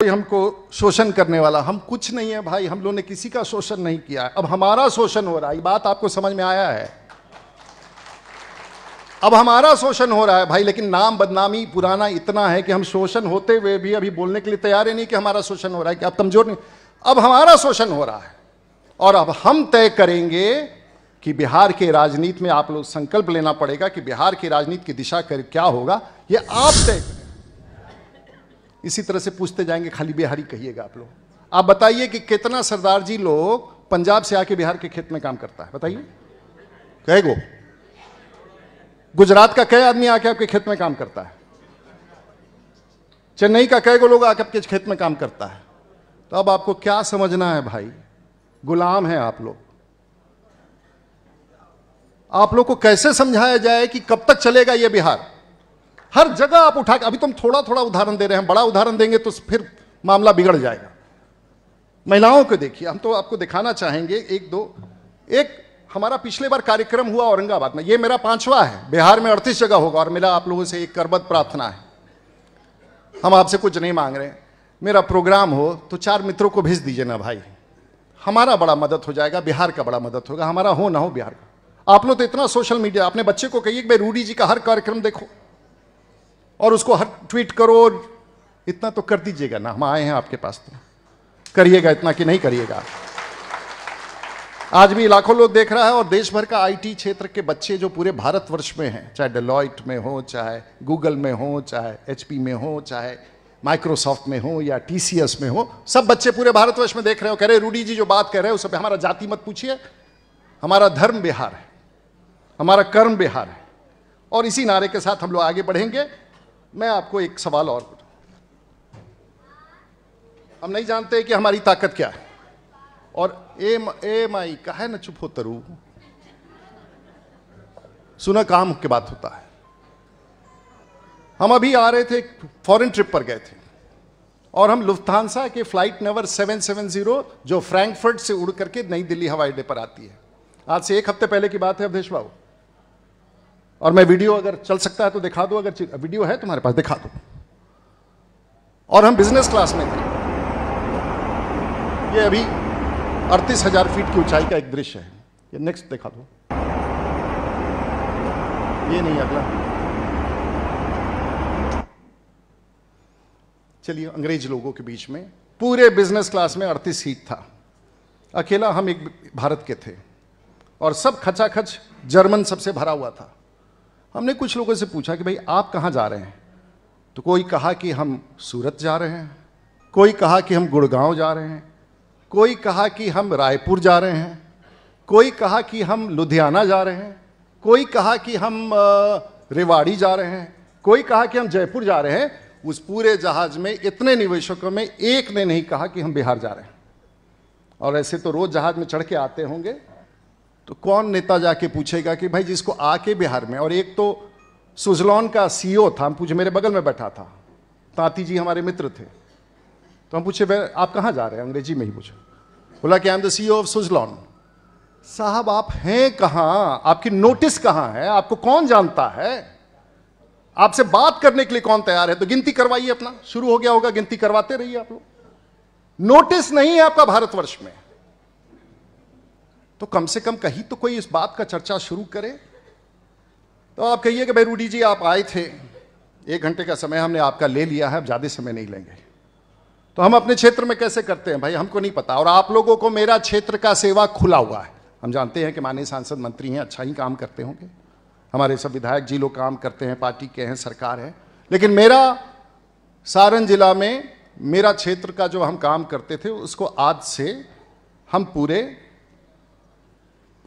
हमको शोषण करने वाला, हम कुछ नहीं है भाई, हम लोगों ने किसी का शोषण नहीं किया है। अब हमारा शोषण हो रहा है, ये बात आपको समझ में आया है? अब हमारा शोषण हो रहा है भाई, लेकिन नाम बदनामी पुराना इतना है कि हम शोषण होते हुए भी अभी बोलने के लिए तैयार ही नहीं कि हमारा शोषण हो रहा है, कि आप कमजोर नहीं। अब हमारा शोषण हो रहा है और अब हम तय करेंगे कि बिहार के राजनीति में आप लोग संकल्प लेना पड़ेगा कि बिहार की राजनीति की दिशा क्या होगा, ये आप तय करें। इसी तरह से पूछते जाएंगे, खाली बिहारी कहिएगा आप लोग। आप बताइए कि कितना सरदार जी लोग पंजाब से आके बिहार के खेत में काम करता है, बताइए कई गो? गुजरात का कई आदमी आके आपके खेत में काम करता है? चेन्नई का कई गो लोग आके आपके खेत में काम करता है? तो अब आपको क्या समझना है भाई? गुलाम हैं आप लोग। आप लोग को कैसे समझाया जाए कि कब तक चलेगा ये बिहार? हर जगह आप उठा के, अभी तुम थोड़ा थोड़ा उदाहरण दे रहे हैं, बड़ा उदाहरण देंगे तो फिर मामला बिगड़ जाएगा। महिलाओं को देखिए, हम तो आपको दिखाना चाहेंगे एक हमारा पिछले बार कार्यक्रम हुआ औरंगाबाद में, ये मेरा 5वां है। बिहार में 38 जगह होगा और मेरा आप लोगों से एक करबद्ध प्रार्थना है, हम आपसे कुछ नहीं मांग रहे, मेरा प्रोग्राम हो तो 4 मित्रों को भेज दीजिए ना भाई, हमारा बड़ा मदद हो जाएगा, बिहार का बड़ा मदद होगा, हमारा हो ना हो बिहार का। आप लोग तो इतना सोशल मीडिया, अपने बच्चे को कहिए कि भाई रूडी जी का हर कार्यक्रम देखो और उसको हर ट्वीट करो, इतना तो कर दीजिएगा ना, हम आए हैं आपके पास, तो करिएगा इतना कि नहीं करिएगा? आज भी लाखों लोग देख रहा है और देश भर का आईटी क्षेत्र के बच्चे जो पूरे भारतवर्ष में हैं, चाहे डेलॉयट में हो, चाहे गूगल में हो, चाहे एचपी में हो, चाहे माइक्रोसॉफ्ट में हो या टीसीएस में हो, सब बच्चे पूरे भारतवर्ष में देख रहे हो, कह रहे रूडी जी जो बात कह रहे हैं उस पर हमारा जाति मत पूछिए, हमारा धर्म बिहार है, हमारा कर्म बिहार है। और इसी नारे के साथ हम लोग आगे बढ़ेंगे। मैं आपको एक सवाल और करूं, हम नहीं जानते कि हमारी ताकत क्या है, और ए माई का है ना, चुप हो तरु, सुना काम की बात होता है। हम अभी आ रहे थे, फॉरेन ट्रिप पर गए थे और हम लुफ्थांसा के फ्लाइट नंबर 770 जो फ्रैंकफर्ट से उड़ करके नई दिल्ली हवाई अड्डे पर आती है, आज से 1 हफ्ते पहले की बात है अवधेश बाबू। और मैं वीडियो अगर चल सकता है तो दिखा दो, अगर वीडियो है तुम्हारे पास दिखा दो। और हम बिजनेस क्लास में थे। ये अभी 38,000 फीट की ऊंचाई का एक दृश्य है, ये नेक्स्ट दिखा दो, ये नहीं अगला। चलिए, अंग्रेज लोगों के बीच में पूरे बिजनेस क्लास में 38 सीट था, अकेला हम एक भारत के थे और सब खचाखच जर्मन सबसे भरा हुआ था। हमने कुछ लोगों से पूछा कि भाई आप कहाँ जा रहे हैं, तो कोई कहा कि हम सूरत जा रहे हैं, कोई कहा कि हम गुड़गांव जा रहे हैं, कोई कहा कि हम रायपुर जा रहे हैं, कोई कहा कि हम लुधियाना जा रहे हैं, कोई कहा कि हम रेवाड़ी जा रहे हैं, कोई कहा कि हम जयपुर जा रहे हैं। उस पूरे जहाज में इतने निवेशकों में एक ने नहीं कहा कि हम बिहार जा रहे हैं। और ऐसे तो रोज जहाज में चढ़ के आते होंगे, तो कौन नेता जाके पूछेगा कि भाई जिसको आके बिहार में, और एक तो सुजलॉन का सीईओ था, हम पूछे, मेरे बगल में बैठा था, ताती जी हमारे मित्र थे, तो हम पूछे आप कहाँ जा रहे हैं, अंग्रेजी में ही पूछे, बोला कि I am the CEO of Suzlon. साहब आप हैं कहाँ, आपकी नोटिस कहाँ है, आपको कौन जानता है, आपसे बात करने के लिए कौन तैयार है? तो गिनती करवाइए, अपना शुरू हो गया होगा, गिनती करवाते रहिए आप लोग। नोटिस नहीं है आपका भारतवर्ष में, तो कम से कम कहीं तो कोई इस बात का चर्चा शुरू करे। तो आप कहिए कि भाई रूडी जी आप आए थे, 1 घंटे का समय हमने आपका ले लिया है, अब ज्यादा समय नहीं लेंगे। तो हम अपने क्षेत्र में कैसे करते हैं भाई, हमको नहीं पता। और आप लोगों को मेरा क्षेत्र का सेवा खुला हुआ है, हम जानते हैं कि माननीय सांसद मंत्री हैं, अच्छा ही काम करते होंगे, हमारे सब विधायक जी लोग काम करते हैं, पार्टी के हैं, सरकार है, लेकिन मेरा सारण जिला में मेरा क्षेत्र का जो हम काम करते थे उसको आज से हम पूरे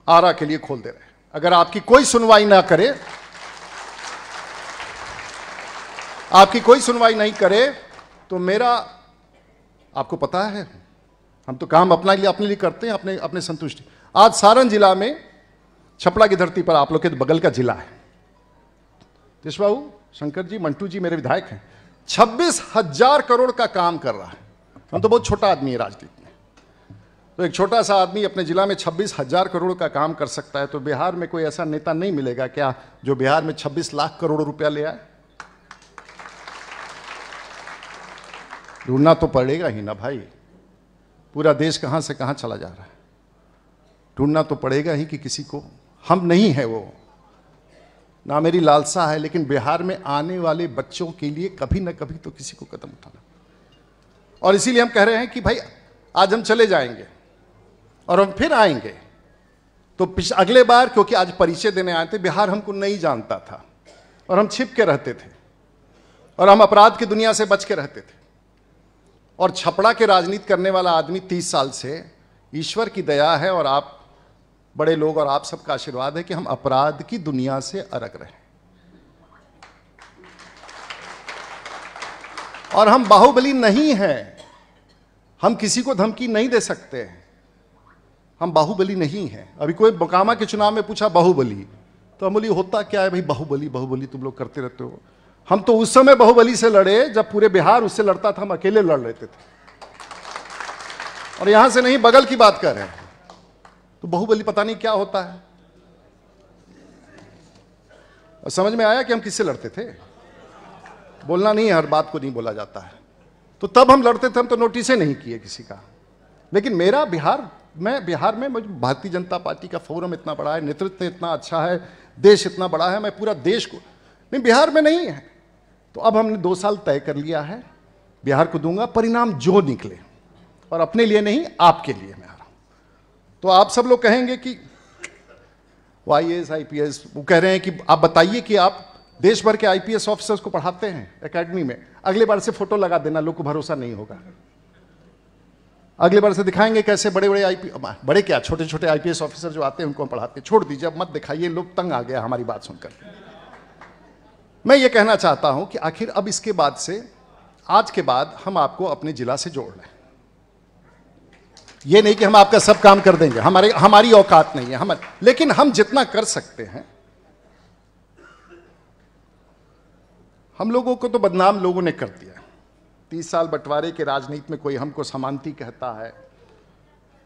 आरा के लिए खोल दे रहे हैं। अगर आपकी कोई सुनवाई ना करे, आपकी कोई सुनवाई नहीं करे, तो मेरा, आपको पता है हम तो काम अपने लिए करते हैं, अपने संतुष्टि। आज सारण जिला में, छपड़ा की धरती पर, आप लोग के बगल का जिला है, देश बाबू, शंकर जी, मंटू जी मेरे विधायक हैं, 26,000 करोड़ का काम कर रहा है। हम तो बहुत छोटा आदमी है राजनीति में, तो एक छोटा सा आदमी अपने जिला में 26,000 करोड़ का काम कर सकता है, तो बिहार में कोई ऐसा नेता नहीं मिलेगा क्या जो बिहार में 26 लाख करोड़ रुपया ले आए? ढूंढना तो पड़ेगा ही ना भाई, पूरा देश कहाँ से कहाँ चला जा रहा है। ढूंढना तो पड़ेगा ही कि किसी को, हम नहीं है वो ना, मेरी लालसा है, लेकिन बिहार में आने वाले बच्चों के लिए कभी ना कभी तो किसी को कदम उठाना। और इसीलिए हम कह रहे हैं कि भाई आज हम चले जाएंगे और हम फिर आएंगे। तो अगले बार, क्योंकि आज परिचय देने आए थे, बिहार हमको नहीं जानता था और हम छिप के रहते थे और हम अपराध की दुनिया से बच के रहते थे। और छपड़ा के राजनीति करने वाला आदमी 30 साल से, ईश्वर की दया है और आप बड़े लोग और आप सबका आशीर्वाद है कि हम अपराध की दुनिया से अलग रहे। और हम बाहुबली नहीं हैं, हम किसी को धमकी नहीं दे सकते हैं, हम बाहुबली नहीं हैं। अभी कोई मोकामा के चुनाव में पूछा बाहुबली, तो हम बोली होता क्या है भाई, बाहुबली बाहुबली तुम लोग करते रहते हो। हम तो उस समय बाहुबली से लड़े जब पूरे बिहार उससे लड़ता था, हम अकेले लड़ लेते थे। और यहां से नहीं, बगल की बात कर रहे हैं, तो बाहुबली पता नहीं क्या होता है। और समझ में आया कि हम किससे लड़ते थे। बोलना नहीं है, हर बात को नहीं बोला जाता है। तो तब हम लड़ते थे, हम तो नोटिस ही नहीं किए किसी का। लेकिन मेरा बिहार में भारतीय जनता पार्टी का फोरम इतना बड़ा है, नेतृत्व इतना अच्छा है, देश इतना बड़ा है, मैं पूरा देश को नहीं, बिहार में नहीं है। तो अब हमने 2 साल तय कर लिया है, बिहार को दूंगा, परिणाम जो निकले, और अपने लिए नहीं आपके लिए मैं आ रहा हूं। तो आप सब लोग कहेंगे कि वो IAS IPS, वो कह रहे हैं कि आप बताइए कि आप देश भर के IPS ऑफिसर्स को पढ़ाते हैं एकेडमी में, अगले बार से फोटो लगा देना, लोग को भरोसा नहीं होगा। अगले बार से दिखाएंगे कैसे बड़े क्या, छोटे छोटे IPS ऑफिसर जो आते हैं उनको हम पढ़ाते हैं। छोड़ दीजिए, अब मत दिखाइए, लोग तंग आ गया हमारी बात सुनकर। मैं ये कहना चाहता हूं कि आखिर अब इसके बाद से, आज के बाद हम आपको अपने जिला से जोड़ लें। ये नहीं कि हम आपका सब काम कर देंगे, हमारी औकात नहीं है, लेकिन हम जितना कर सकते हैं। हम लोगों को तो बदनाम लोगों ने कर दिया। 30 साल बंटवारे के राजनीति में कोई हमको समांती कहता है,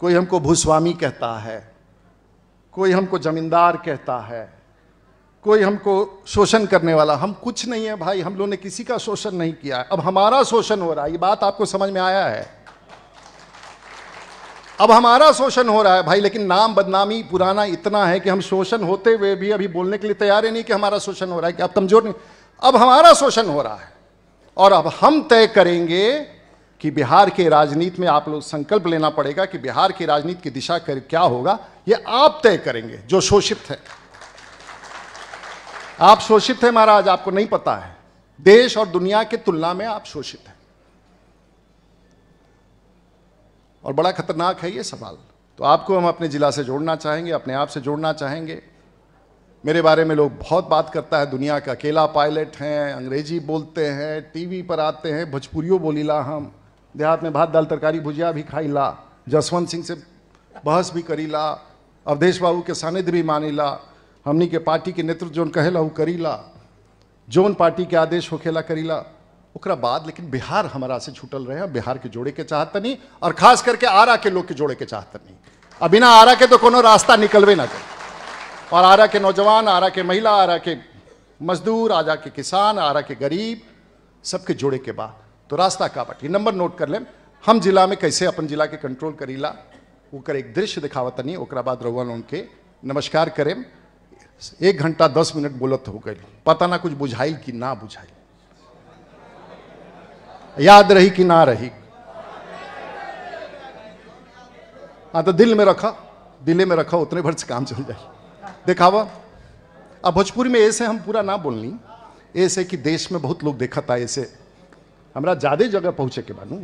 कोई हमको भूस्वामी कहता है, कोई हमको जमींदार कहता है, कोई हमको शोषण करने वाला। हम कुछ नहीं है भाई, हम लोगों ने किसी का शोषण नहीं किया है। अब हमारा शोषण हो रहा है, ये बात आपको समझ में आया है। अब हमारा शोषण हो रहा है भाई, लेकिन नाम बदनामी पुराना इतना है कि हम शोषण होते हुए भी अभी बोलने के लिए तैयार ही नहीं कि हमारा शोषण हो रहा है, कि आप कमजोर नहीं। अब हमारा शोषण हो रहा है और अब हम तय करेंगे कि बिहार के राजनीति में आप लोग संकल्प लेना पड़ेगा कि बिहार की राजनीति की दिशा क्या होगा, ये आप तय करेंगे जो शोषित है। आप शोषित हैं महाराज, आपको नहीं पता है, देश और दुनिया की तुलना में आप शोषित हैं और बड़ा खतरनाक है ये सवाल। तो आपको हम अपने जिला से जोड़ना चाहेंगे, अपने आप से जोड़ना चाहेंगे। मेरे बारे में लोग बहुत बात करता है, दुनिया का अकेला पायलट हैं, अंग्रेजी बोलते हैं, टीवी पर आते हैं, भोजपुरियों बोलीला, हम देहात में भात दाल तरकारी भुजिया भी खाईला, जसवंत सिंह से बहस भी करीला, अवधेश बाबू के सानिध्य भी मानीला, हमनी के पार्टी के नेतृत्व जोन कहेला वो करीला, जोन पार्टी के आदेश होखेला करीला। ओकरा बाद लेकिन बिहार हमारा से छूटल रहे, बिहार के जोड़े के चाहत नहीं, और खास करके आरा के लोग के जोड़े के चाहत नहीं। अब बिना आरा के तो कोनो रास्ता निकलवे ना करे। और आरा के नौजवान, आरा के महिला, आरा के मजदूर, आरा के किसान, आरा के गरीब, सबके जोड़े के बाद तो रास्ता का बाटी। नंबर नोट कर लें, हम जिला में कैसे अपन जिला के कंट्रोल करीला, वो कर एक दृश्य दिखावत नहीं, ओकरा बाद रउआ उनके नमस्कार करें। 1 घंटा 10 मिनट बोलत हो गई, पता ना कुछ बुझाई कि ना बुझाई, याद रही कि ना रही। हाँ तो दिल में रखा, दिले में रखा, उतने भर से काम चल जाए। दिखावा। अब भोजपुरी में ऐसे हम पूरा ना बोलनी, ऐसे कि देश में बहुत लोग देखा था, ऐसे हमरा ज्यादा जगह पहुंचे के बानू।